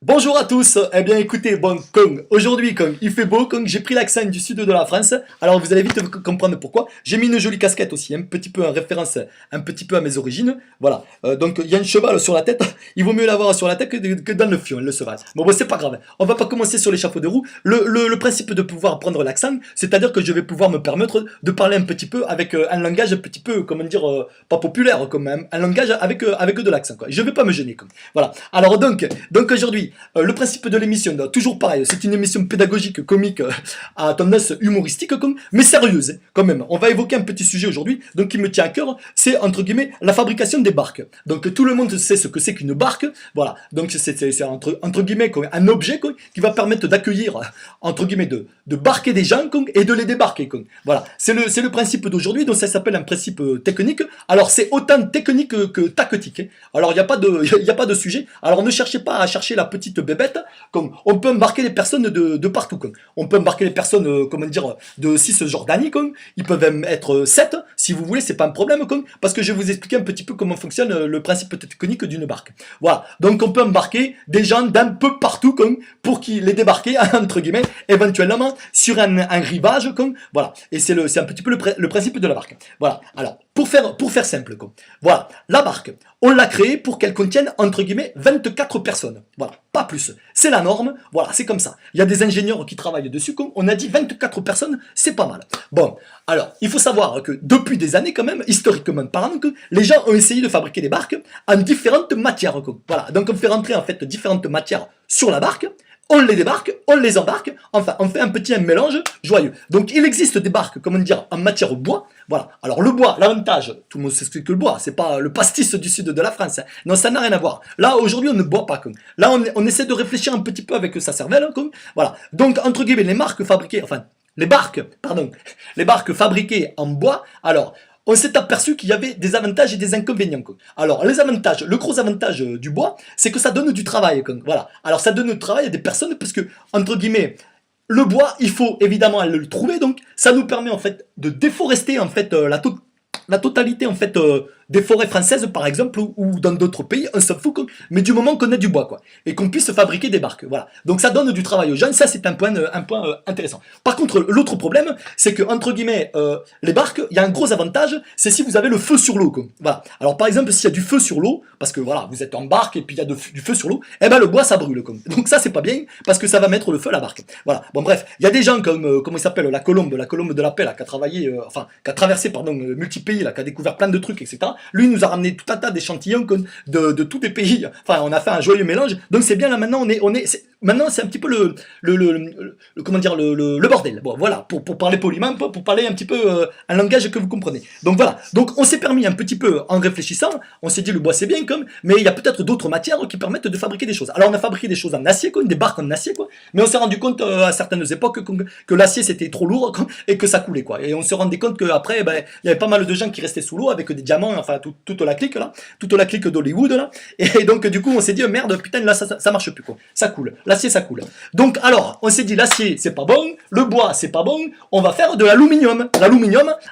Bonjour à tous, eh bien écoutez, bon, Kong, aujourd'hui, Kong, il fait beau, Kong, j'ai pris l'accent du sud de la France, alors vous allez vite comprendre pourquoi. J'ai mis une jolie casquette aussi, un petit peu en référence, un petit peu à mes origines, voilà. Donc il y a un cheval sur la tête, il vaut mieux l'avoir sur la tête que dans le fion, le cheval. Bon, c'est pas grave, on va pas commencer sur les chapeaux de roue. Le principe de pouvoir prendre l'accent, c'est-à-dire que je vais pouvoir me permettre de parler un petit peu avec un langage un petit peu, comment dire, pas populaire, comme un langage avec de l'accent, quoi. Je vais pas me gêner, quoi. Voilà. Alors donc aujourd'hui, le principe de l'émission, toujours pareil, c'est une émission pédagogique, comique, à tendance humoristique, mais sérieuse, quand même. On va évoquer un petit sujet aujourd'hui, donc qui me tient à cœur, c'est entre guillemets la fabrication des barques. Donc tout le monde sait ce que c'est qu'une barque, voilà. Donc c'est entre guillemets un objet qui va permettre d'accueillir, entre guillemets, de barquer des gens et de les débarquer. Voilà, c'est le principe d'aujourd'hui, donc ça s'appelle un principe technique. Alors c'est autant technique que tactique. Alors il n'y a pas de sujet. Alors ne cherchez pas à chercher la petite bébête, comme on peut embarquer les personnes de partout. On peut embarquer les personnes, comment dire, de Cisjordanie, ils peuvent même être 7, si vous voulez, c'est pas un problème, parce que je vais vous expliquer un petit peu comment fonctionne le principe technique d'une barque. Voilà, donc on peut embarquer des gens d'un peu partout, pour qu'ils les débarquer, entre guillemets, éventuellement, sur un rivage, voilà, et c'est un petit peu le principe de la barque. Voilà, alors, pour faire simple, voilà, la barque, on l'a créée pour qu'elle contienne, entre guillemets, 24 personnes. Voilà, pas plus. C'est la norme, voilà, c'est comme ça. Il y a des ingénieurs qui travaillent dessus, on a dit 24 personnes, c'est pas mal. Bon, alors, il faut savoir que depuis des années, quand même, historiquement parlant, que les gens ont essayé de fabriquer des barques en différentes matières. Voilà, donc on fait rentrer, en fait, différentes matières sur la barque, on les débarque, on les embarque, enfin, on fait un petit mélange joyeux. Donc, il existe des barques, comment dire, en matière bois. Voilà. Alors, le bois, l'avantage, tout le monde sait ce que le bois, c'est pas le pastis du sud de la France. Hein. Non, ça n'a rien à voir. Là, aujourd'hui, on ne boit pas. Là, on essaie de réfléchir un petit peu avec sa cervelle. Voilà. Donc, entre guillemets, les marques fabriquées, enfin, les barques fabriquées en bois, alors, on s'est aperçu qu'il y avait des avantages et des inconvénients. Alors, les avantages, le gros avantage du bois, c'est que ça donne du travail. Voilà. Alors, ça donne du travail à des personnes parce que, entre guillemets, le bois, il faut évidemment le trouver. Donc, ça nous permet en fait de déforester en fait la totalité en fait des forêts françaises par exemple ou dans d'autres pays, on s'en fout, mais du moment qu'on a du bois et qu'on puisse fabriquer des barques, voilà. Donc ça donne du travail aux gens, ça c'est un point intéressant. Par contre, l'autre problème, c'est que entre guillemets les barques, il y a un gros avantage, c'est si vous avez le feu sur l'eau, voilà. Alors par exemple, s'il y a du feu sur l'eau, parce que voilà, vous êtes en barque et puis il y a du feu sur l'eau, eh ben le bois ça brûle, donc ça c'est pas bien parce que ça va mettre le feu à la barque. Voilà. Bon bref, il y a des gens comme comment il s'appelle, la colombe de la paix là, qui a travaillé, qui a traversé pardon multi-pays là, qui a découvert plein de trucs, etc. Lui, il nous a ramené tout un tas d'échantillons de tous les pays. Enfin, on a fait un joyeux mélange. Donc c'est bien là maintenant, maintenant c'est un petit peu comment dire, le bordel. Bon, voilà, pour parler poliment, pour parler un petit peu un langage que vous comprenez. Donc voilà. Donc on s'est permis un petit peu, en réfléchissant, on s'est dit le bois c'est bien, mais il y a peut-être d'autres matières qui permettent de fabriquer des choses. Alors on a fabriqué des choses en acier, des barques en acier, mais on s'est rendu compte à certaines époques que l'acier c'était trop lourd et que ça coulait, Et on se rendait compte qu'après, ben, il y avait pas mal de gens qui restaient sous l'eau avec des diamants, enfin toute la clique là, toute la clique d'Hollywood là. Et donc du coup on s'est dit merde, putain là ça marche plus ça coule, l'acier ça coule. Donc alors on s'est dit l'acier c'est pas bon, le bois c'est pas bon, on va faire de l'aluminium.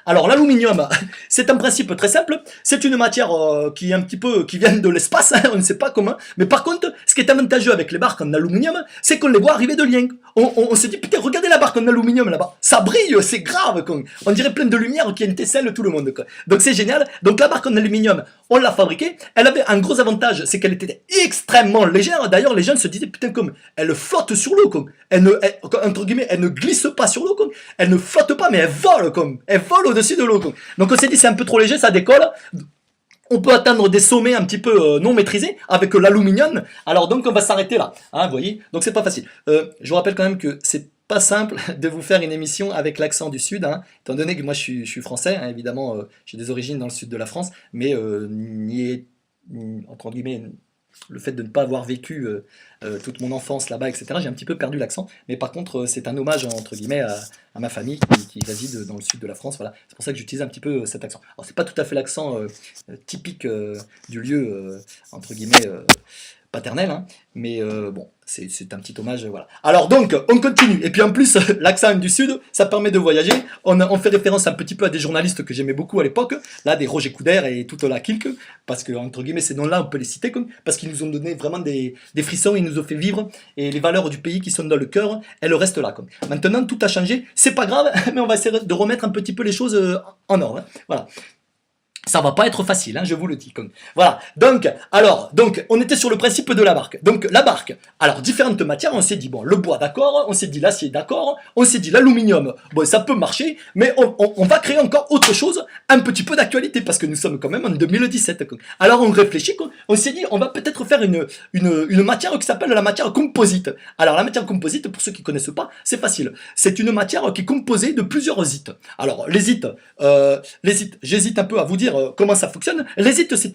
Alors l'aluminium c'est un principe très simple, c'est une matière qui est un petit peu qui vient de l'espace, on ne sait pas comment, mais par contre ce qui est avantageux avec les barques en aluminium, c'est qu'on les voit arriver de loin. On s'est dit putain regardez la barque en aluminium là-bas, ça brille, c'est grave, on dirait plein de lumière qui étincelle tout le monde. Donc c'est génial. Donc la barque en aluminium, on l'a fabriquée. Elle avait un gros avantage, c'est qu'elle était extrêmement légère. D'ailleurs, les gens se disaient putain comme elle flotte sur l'eau, entre guillemets, elle ne glisse pas sur l'eau, elle ne flotte pas, mais elle vole au-dessus de l'eau. Donc on s'est dit c'est un peu trop léger, ça décolle. On peut atteindre des sommets un petit peu non maîtrisés avec l'aluminium. Alors donc on va s'arrêter là. Hein, vous voyez. Donc c'est pas facile. Je vous rappelle quand même que c'est pas simple de vous faire une émission avec l'accent du sud, hein, étant donné que moi je suis français, hein, évidemment j'ai des origines dans le sud de la France, mais entre guillemets le fait de ne pas avoir vécu toute mon enfance là-bas, etc., j'ai un petit peu perdu l'accent, mais par contre c'est un hommage entre guillemets à ma famille qui réside dans le sud de la France, voilà. C'est pour ça que j'utilise un petit peu cet accent. Alors c'est pas tout à fait l'accent typique du lieu, entre guillemets, paternelle, hein, mais bon, c'est un petit hommage, voilà. Alors donc, on continue, et puis en plus, l'accent du Sud, ça permet de voyager, on fait référence un petit peu à des journalistes que j'aimais beaucoup à l'époque, là, des Roger Coudert et toute la clique, parce que, entre guillemets, ces noms-là, on peut les citer, parce qu'ils nous ont donné vraiment des frissons, ils nous ont fait vivre, et les valeurs du pays qui sont dans le cœur, elles restent là. Maintenant, tout a changé, c'est pas grave, mais on va essayer de remettre un petit peu les choses en ordre, hein. Voilà. Ça va pas être facile, hein, je vous le dis. Voilà. Donc, on était sur le principe de la barque. Donc, la barque. Alors, différentes matières, on s'est dit, bon, le bois, d'accord, on s'est dit l'acier, d'accord, on s'est dit l'aluminium, bon, ça peut marcher, mais on va créer encore autre chose, un petit peu d'actualité, parce que nous sommes quand même en 2017. Alors, on réfléchit, on s'est dit, on va peut-être faire une matière qui s'appelle la matière composite. Alors, la matière composite, pour ceux qui connaissent pas, c'est facile. C'est une matière qui est composée de plusieurs zites. Alors, les zites, j'hésite un peu à vous dire comment ça fonctionne. L'hésite, c'est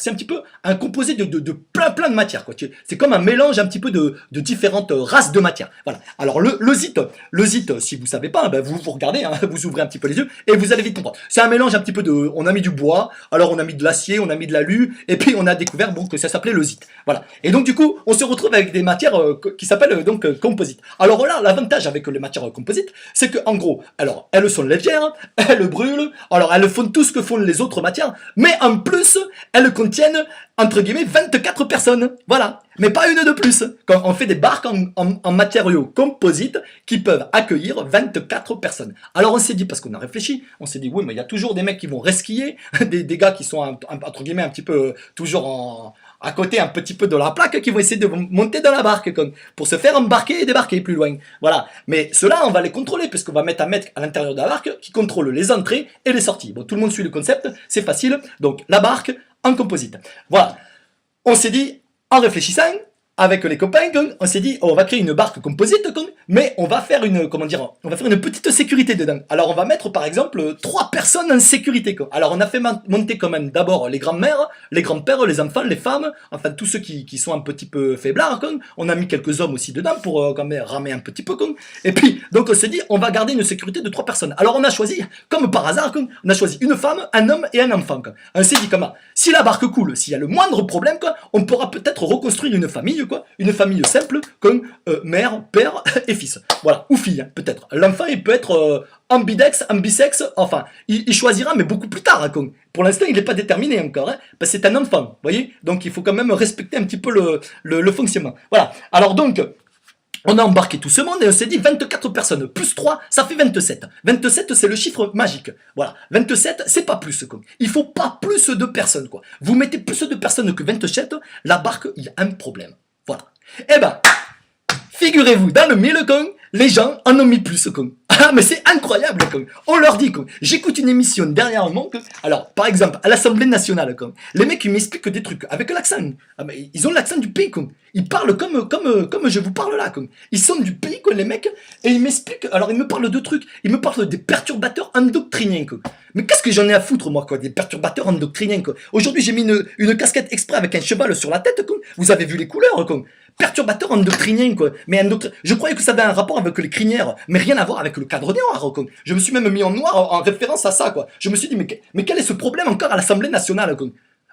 un petit peu un composé de plein de matières, quoi. C'est comme un mélange un petit peu de différentes races de matières. Voilà. Alors le zite, si vous savez pas, ben vous regardez, hein, vous ouvrez un petit peu les yeux et vous allez vite comprendre. C'est un mélange un petit peu on a mis du bois, alors on a mis de l'acier, on a mis de l'alu, et puis on a découvert bon, que ça s'appelait le zite. Voilà. Et donc du coup, on se retrouve avec des matières qui s'appellent donc composites. Alors là, l'avantage avec les matières composites, c'est que en gros, alors elles sont légères, elles brûlent, alors elles font tout ce que font les autres matières, mais en plus, elles contiennent, entre guillemets, 24 personnes. Voilà. Mais pas une de plus. Quand on fait des barques en matériaux composites qui peuvent accueillir 24 personnes. Alors on s'est dit, parce qu'on a réfléchi, on s'est dit, oui, mais il y a toujours des mecs qui vont resquiller, des gars qui sont, entre guillemets, un petit peu toujours à côté un petit peu de la plaque, qui vont essayer de monter dans la barque pour se faire embarquer et débarquer plus loin. Voilà. Mais ceux-là, on va les contrôler, puisqu'on va mettre un mec à l'intérieur de la barque qui contrôle les entrées et les sorties. Bon, tout le monde suit le concept, c'est facile. Donc, la barque en composite. Voilà. On s'est dit, en réfléchissant, avec les copains, on s'est dit, on va créer une barque composite, mais on va faire une petite sécurité dedans. Alors on va mettre par exemple 3 personnes en sécurité. Alors on a fait monter quand même d'abord les grands-mères, les grands-pères, les enfants, les femmes, enfin tous ceux qui sont un petit peu faiblards. On a mis quelques hommes aussi dedans pour quand même ramer un petit peu. Et puis donc on s'est dit, on va garder une sécurité de 3 personnes. Alors on a choisi, comme par hasard, on a choisi une femme, un homme et un enfant. On s'est dit comment, si la barque coule, s'il y a le moindre problème, on pourra peut-être reconstruire une famille. Une famille simple comme mère, père et fils. Voilà, ou fille, hein, peut-être. L'enfant, il peut être ambidex, ambisexe, enfin, il choisira, mais beaucoup plus tard. Hein, pour l'instant, il n'est pas déterminé encore, hein, parce que c'est un enfant, vous voyez. Donc, il faut quand même respecter un petit peu le fonctionnement. Voilà, alors donc, on a embarqué tout ce monde et on s'est dit 24 personnes plus 3, ça fait 27. 27, c'est le chiffre magique. Voilà. 27, c'est pas plus. Il faut pas plus de personnes. Vous mettez plus de personnes que 27, la barque, il y a un problème. Voilà. Eh ben, figurez-vous, dans le mille, les gens en ont mis plus. Ah, mais c'est incroyable. On leur dit, j'écoute une émission dernièrement. Alors, par exemple, à l'Assemblée nationale, les mecs, ils m'expliquent des trucs avec l'accent. Ah, mais ils ont l'accent du pays. Ils parlent comme je vous parle là. Ils sont du pays, les mecs, et ils m'expliquent. Alors, ils me parlent de trucs. Ils me parlent des perturbateurs endocriniens. Mais qu'est-ce que j'en ai à foutre, moi, des perturbateurs endocriniens. Aujourd'hui, j'ai mis une casquette exprès avec un cheval sur la tête. Vous avez vu les couleurs, perturbateur endocrinien, Mais je croyais que ça avait un rapport avec les crinières, mais rien à voir avec le cadre noir, Je me suis même mis en noir en référence à ça, Je me suis dit, mais quel est ce problème encore à l'Assemblée nationale,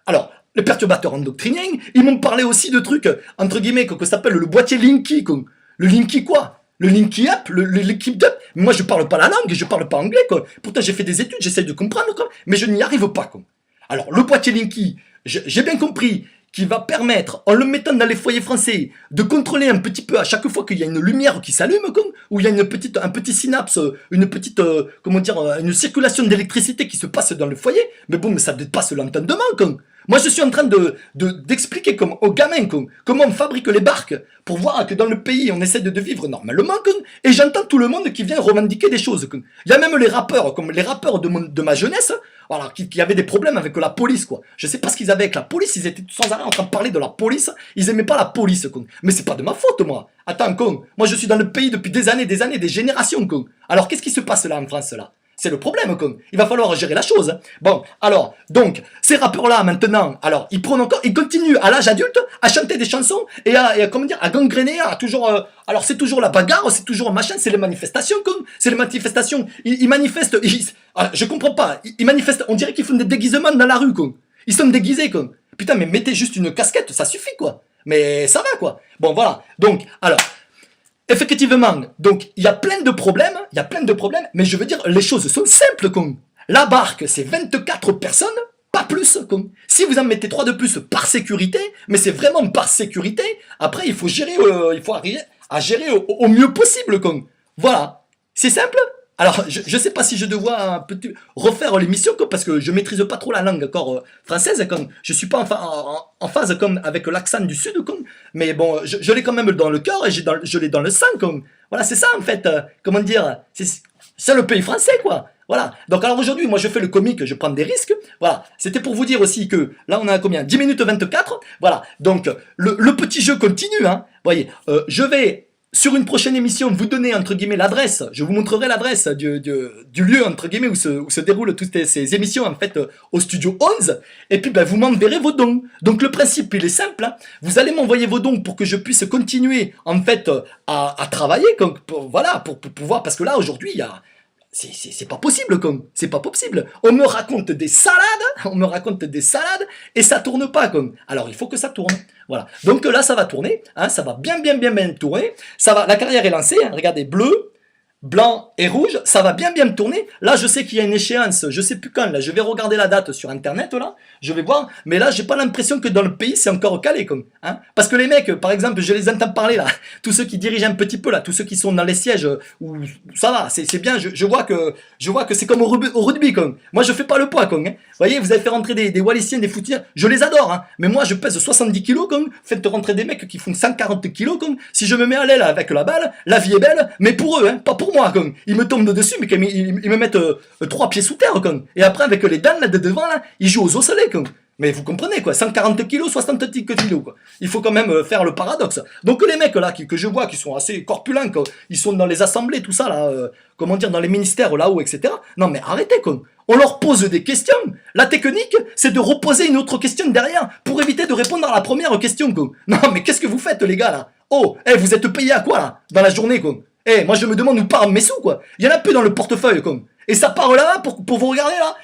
Alors, les perturbateurs endocriniens, ils m'ont parlé aussi de trucs, entre guillemets, que s'appelle le boîtier Linky, Le Linky quoi? Le Linky Up, le Linky Up. Moi, je parle pas la langue, je parle pas anglais, Pourtant, j'ai fait des études, j'essaie de comprendre, Mais je n'y arrive pas, Alors, le boîtier Linky, j'ai bien compris, qui va permettre, en le mettant dans les foyers français, de contrôler un petit peu à chaque fois qu'il y a une lumière qui s'allume, ou il y a un petit synapse, une petite, une circulation d'électricité qui se passe dans le foyer. Mais bon, mais ça dépasse l'entendement, Moi, je suis en train d'expliquer aux gamins, comment on fabrique les barques, pour voir que dans le pays, on essaie de vivre normalement, et j'entends tout le monde qui vient revendiquer des choses, Il y a même les rappeurs, comme les rappeurs de ma jeunesse, voilà, qui avaient des problèmes avec la police, Je sais pas ce qu'ils avaient avec la police, ils étaient sans arrêt en train de parler de la police, ils aimaient pas la police, Mais c'est pas de ma faute, moi. Attends, moi je suis dans le pays depuis des années, des générations, Alors qu'est-ce qui se passe là en France, là? C'est le problème, Il va falloir gérer la chose. Bon, alors, donc, ces rappeurs-là, maintenant, alors, ils continuent à l'âge adulte à chanter des chansons et à gangréner, alors, c'est toujours la bagarre, c'est toujours machin, c'est les manifestations, C'est les manifestations. Ils manifestent, je comprends pas. Ils manifestent, on dirait qu'ils font des déguisements dans la rue, Ils sont déguisés, Putain, mais mettez juste une casquette, ça suffit, Mais ça va, quoi. Bon, voilà. Donc, alors, effectivement, donc, il y a plein de problèmes, mais je veux dire, les choses sont simples, con. La barque, c'est 24 personnes, pas plus, con. Si vous en mettez 3 de plus par sécurité, mais c'est vraiment par sécurité, après, il faut gérer, il faut arriver à gérer au mieux possible, con. Voilà. C'est simple. Alors, je sais pas si je dois un peu refaire l'émission, parce que je maîtrise pas trop la langue encore française, comme je suis pas en phase comme avec l'accent du sud, comme, mais bon, je l'ai quand même dans le cœur et je l'ai dans le sang, comme, voilà, c'est ça en fait, comment dire, c'est le pays français, quoi. Voilà. Donc alors aujourd'hui, moi je fais le comique, je prends des risques. Voilà. C'était pour vous dire aussi que là on a combien 10 minutes 24. Voilà. Donc le petit jeu continue. Hein. Vous voyez, je vais sur une prochaine émission vous donner entre guillemets l'adresse. Je vous montrerai l'adresse du lieu entre guillemets où se déroulent toutes ces émissions en fait au studio 11. Et puis ben, vous m'enverrez vos dons. Donc le principe il est simple. Hein. Vous allez m'envoyer vos dons pour que je puisse continuer en fait à travailler. Voilà pour pouvoir parce que là aujourd'hui il y a c'est pas possible, comme. C'est pas possible. On me raconte des salades, et ça tourne pas, comme. Alors, il faut que ça tourne. Voilà. Donc là, ça va tourner, hein, ça va bien tourner. Ça va, la carrière est lancée, hein, regardez, bleu, blanc et rouge, ça va bien tourner. Là, je sais qu'il y a une échéance, je sais plus quand, là, je vais regarder la date sur internet, là, je vais voir, mais là, j'ai pas l'impression que dans le pays, c'est encore calé, comme, hein. Parce que les mecs, par exemple, je les entends parler, là, tous ceux qui dirigent un petit peu, là, tous ceux qui sont dans les sièges, où ça va, c'est bien, je vois que c'est comme au rugby, comme. Moi, je fais pas le poids, comme, hein. Vous voyez, vous avez fait rentrer des Wallisiens, des footilleurs, je les adore, hein, mais moi, je pèse 70 kilos, comme, faites rentrer des mecs qui font 140 kilos, comme, si je me mets à l'aile avec la balle, la vie est belle, mais pour eux, hein, pas pour moi, comme. Ils me tombent dessus, mais ils me mettent 3 pieds sous terre, comme. Et après, avec les dents là, de devant, là, ils jouent aux osselets, comme. Mais vous comprenez, quoi. 140 kilos, 60 kilos, quoi. Il faut quand même faire le paradoxe. Donc, les mecs, là, que je vois, qui sont assez corpulents, quoi, ils sont dans les assemblées, tout ça, là, comment dire, dans les ministères, là-haut, etc. Non, mais arrêtez, quoi. On leur pose des questions. La technique, c'est de reposer une autre question derrière, pour éviter de répondre à la première question, quoi. Non, mais qu'est-ce que vous faites, les gars, là? Oh, vous êtes payés à quoi, là, dans la journée, quoi? Moi je me demande où partent mes sous, quoi. Il y en a plus dans le portefeuille, comme. Et ça part là pour vous regarder, là.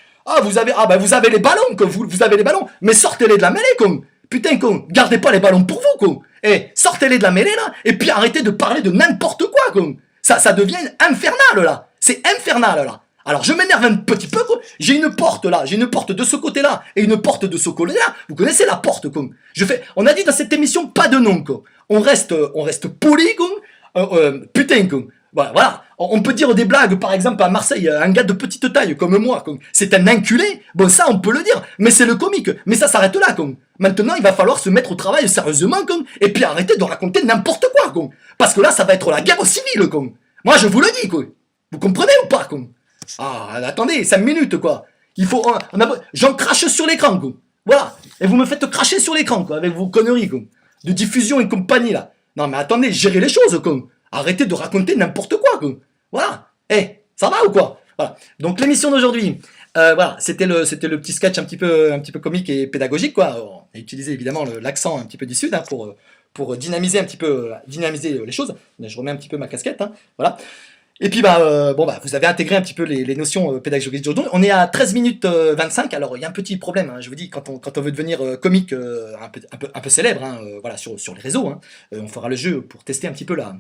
Vous avez les ballons, comme. Vous avez les ballons. Mais sortez-les de la mêlée, comme. Putain, comme. Gardez pas les ballons pour vous, comme. Sortez-les de la mêlée, là. Et puis arrêtez de parler de n'importe quoi, comme. Ça devient infernal, là. C'est infernal, là. Alors je m'énerve un petit peu, quoi. J'ai une porte là, j'ai une porte de ce côté-là et une porte de ce côté-là. Vous connaissez la porte, comme. On a dit dans cette émission pas de nom, quoi. On reste poli, comme. Putain, con. Voilà. On peut dire des blagues, par exemple, à Marseille, un gars de petite taille comme moi, con. C'est un enculé. Bon, ça, on peut le dire. Mais c'est le comique. Mais ça s'arrête là, con. Maintenant, il va falloir se mettre au travail sérieusement, con. Et puis arrêter de raconter n'importe quoi, con. Parce que là, ça va être la guerre civile, con. Moi, je vous le dis, quoi. Vous comprenez ou pas, con? Attendez, 5 minutes, quoi. Il faut... J'en crache sur l'écran, quoi. Voilà. Et vous me faites cracher sur l'écran, quoi, avec vos conneries, quoi. De diffusion et compagnie, là. Non, mais attendez, gérez les choses, con. Arrêtez de raconter n'importe quoi, con. Voilà. Ça va ou quoi? Voilà. Donc, l'émission d'aujourd'hui, voilà, c'était le petit sketch un petit peu comique et pédagogique, quoi. On a utilisé, évidemment, l'accent un petit peu du sud, hein, pour dynamiser un petit peu, les choses. Là, je remets un petit peu ma casquette, hein. Voilà. Et puis vous avez intégré un petit peu les notions pédagogiques d'aujourd'hui. On est à 13 minutes 25. Alors il y a un petit problème, hein, je vous dis, quand on veut devenir comique un peu célèbre, hein, voilà, sur les réseaux, hein, on fera le jeu pour tester un petit peu la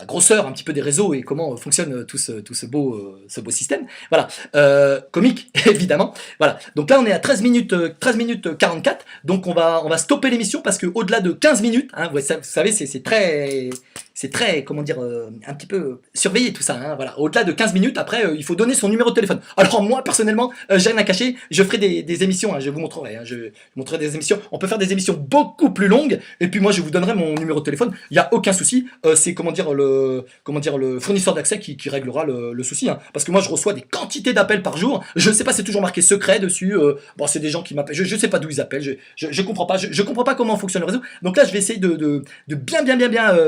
grosseur un petit peu des réseaux et comment fonctionne tout ce beau système. Voilà, comique évidemment. Voilà. Donc là on est à 13 minutes 44. Donc on va stopper l'émission parce que au-delà de 15 minutes, hein, vous savez c'est très, comment dire, un petit peu surveillé tout ça, hein, voilà. Au-delà de 15 minutes, après, il faut donner son numéro de téléphone. Alors moi, personnellement, j'ai rien à cacher, je ferai des émissions, hein, je vous montrerai, hein, je vous montrerai des émissions. On peut faire des émissions beaucoup plus longues, et puis moi, je vous donnerai mon numéro de téléphone. Il n'y a aucun souci, c'est, le fournisseur d'accès qui réglera le souci, hein. Parce que moi, je reçois des quantités d'appels par jour. Je ne sais pas, c'est toujours marqué secret dessus. Bon, c'est des gens qui m'appellent. Je ne sais pas d'où ils appellent. Je comprends pas. Je comprends pas comment fonctionne le réseau. Donc là, je vais essayer de bien,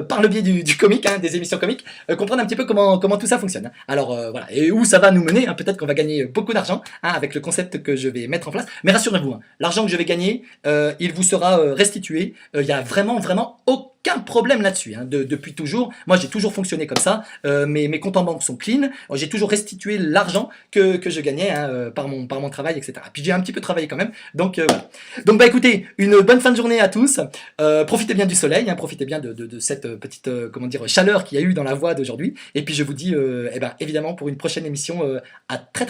par le biais du comique, hein, des émissions comiques, comprendre un petit peu comment tout ça fonctionne. Alors voilà, et où ça va nous mener, hein, peut-être qu'on va gagner beaucoup d'argent, hein, avec le concept que je vais mettre en place. Mais rassurez-vous, hein, l'argent que je vais gagner, il vous sera restitué. Il y a vraiment aucun aucun problème là-dessus, hein, depuis toujours. Moi, j'ai toujours fonctionné comme ça. Mes comptes en banque sont clean. J'ai toujours restitué l'argent que je gagnais, hein, par mon travail, etc. Puis j'ai un petit peu travaillé quand même. Donc voilà. Donc bah écoutez, une bonne fin de journée à tous. Profitez bien du soleil, hein, profitez bien de cette petite comment dire, chaleur qu'il y a eu dans la voie d'aujourd'hui. Et puis je vous dis, eh ben, évidemment, pour une prochaine émission, à très très